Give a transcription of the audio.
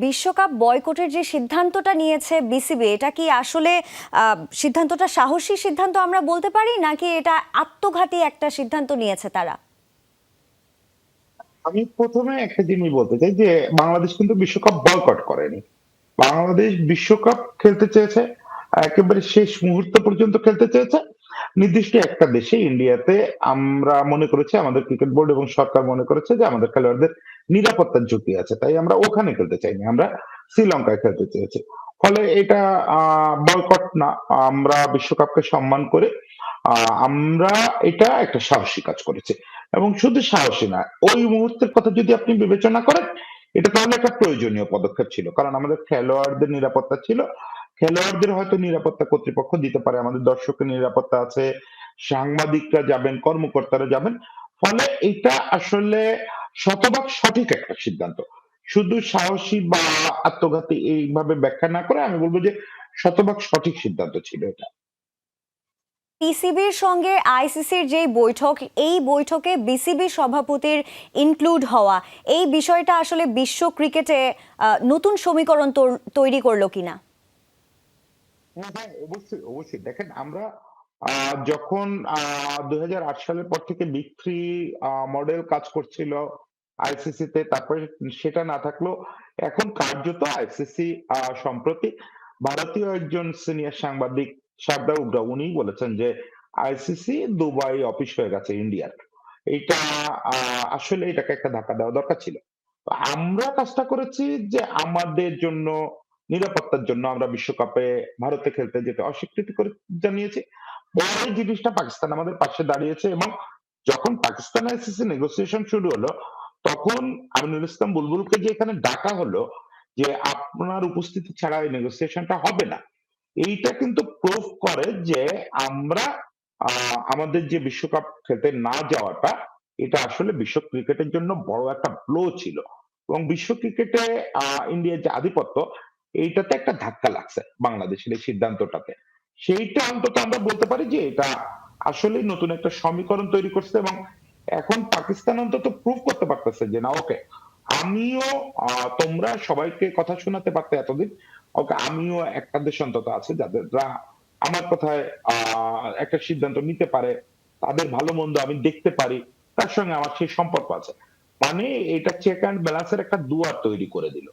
বিশ্বকাপ বয়কটের যে সিদ্ধান্তটা নিয়েছে বিসিবি, এটা কি আসলে সিদ্ধান্তটা সাহসী সিদ্ধান্ত আমরা বলতে পারি, নাকি এটা আত্মঘাতী একটা সিদ্ধান্ত নিয়েছে তারা? আমি প্রথমে একটা জিনিস বলতে চাই যে বাংলাদেশ কিন্তু বিশ্বকাপ বয়কট করেনি। বাংলাদেশ বিশ্বকাপ খেলতে চেয়েছে, একেবারে শেষ মুহূর্ত পর্যন্ত খেলতে চেয়েছে। নির্দিষ্ট একটা দেশে ইন্ডিয়াতে আমরা মনে করেছি, আমাদের ক্রিকেট বোর্ড এবং সরকার মনে করেছে যে আমাদের খেলোয়াড়দের নিরাপত্তার ঝুঁকি আছে, তাই আমরা ওখানে খেলতে চাইনি, আমরা শ্রীলঙ্কায় খেলতে চেয়েছি। ফলে এটা বয়কট না, আমরা বিশ্বকাপকে সম্মান করে আমরা এটা একটা সাহসী কাজ করেছি। এবং শুধু সাহসী না, ওই মুহূর্তের কথা যদি আপনি বিবেচনা করেন, এটা তাহলে একটা প্রয়োজনীয় পদক্ষেপ ছিল, কারণ আমাদের খেলোয়াড়দের নিরাপত্তা ছিল। খেলোয়াড়দের হয়তো নিরাপত্তা কর্তৃপক্ষ দিতে পারে, আমাদের দর্শকের নিরাপত্তা আছে, সাংবাদিকরা যাবেন, কর্মকর্তারা যাবেন। ফলে এটা আসলে শতভাগ সঠিক একটা সিদ্ধান্ত। শুধু সাহসী বা আত্মঘাতী এইভাবে ব্যাখ্যা না করে আমি বলবো যে শতভাগ সঠিক সিদ্ধান্ত ছিল এটা। পিসিবির সঙ্গে আইসিসির যে বৈঠক, এই বৈঠকে বিসিবি সভাপতির ইনক্লুড হওয়া, এই বিষয়টা আসলে বিশ্ব ক্রিকেটে নতুন সমীকরণ তৈরি করলো কিনা? হ্যাঁ, হ্যাঁ, অবশ্যই, অবশ্যই। দেখেন আমরা যখন ২০০৮ সালের পর থেকে বিগ থ্রি মডেল কাজ করছিল আইসিসি তে, তারপরে সেটা না থাকলেও এখন কার্যত আইসিসি সম্প্রতি ভারতীয় একজন সিনিয়র সাংবাদিক শারদা উগ্রা উনিই বলেছেন যে আইসিসি দুবাই অফিস হয়ে গেছে ইন্ডিয়ার। এইটা আসলে এটাকে একটা ধাক্কা দেওয়া দরকার ছিল। তো আমরা কাজটা করেছি যে আমাদের জন্য নিরাপত্তার জন্য আমরা বিশ্বকাপে ভারতে খেলতে যেতে অস্বীকৃতি করে জানিয়েছি। পরে জিনিসটা পাকিস্তান আমাদের পাশে দাঁড়িয়েছে এবং যখন পাকিস্তান আইসিসি নেগোসিয়েশন শুরু হলো, তখন আমিনুল ইসলাম বুলবুলকে যে এখানে ডাকা হলো যে আপনার উপস্থিতি ছাড়া এই নেগোসিয়েশনটা হবে না। এইটা কিন্তু প্রুভ করে যে আমরা আমাদের যে বিশ্বকাপ খেলতে না যাওয়াটা, এটা আসলে বিশ্ব ক্রিকেটের জন্য বড় একটা ব্লো ছিল। এবং বিশ্ব ক্রিকেটে ইন্ডিয়ার যে আধিপত্য, এইটাতে একটা ধাক্কা লাগছে বাংলাদেশের এই সিদ্ধান্তটাতে। সেইটা অন্তত আমরা বলতে পারি যে এটা আসলেই নতুন একটা সমীকরণ তৈরি করছে এবং এখন পাকিস্তান অন্তত প্রুভ করতে পারতেছে যে না, ওকে, আমিও তোমরা সবাইকে কথা শোনাতে পারতে এতদিন, ওকে, আমিও একটা দেশ অন্তত আছে যাদেররা আমার কথায় একটা সিদ্ধান্ত নিতে পারে, তাদের ভালো মন্দ আমি দেখতে পারি, তার সঙ্গে আমার সেই সম্পর্ক আছে। মানে এটা চেক অ্যান্ড ব্যালেন্সের একটা দুয়ার তৈরি করে দিল।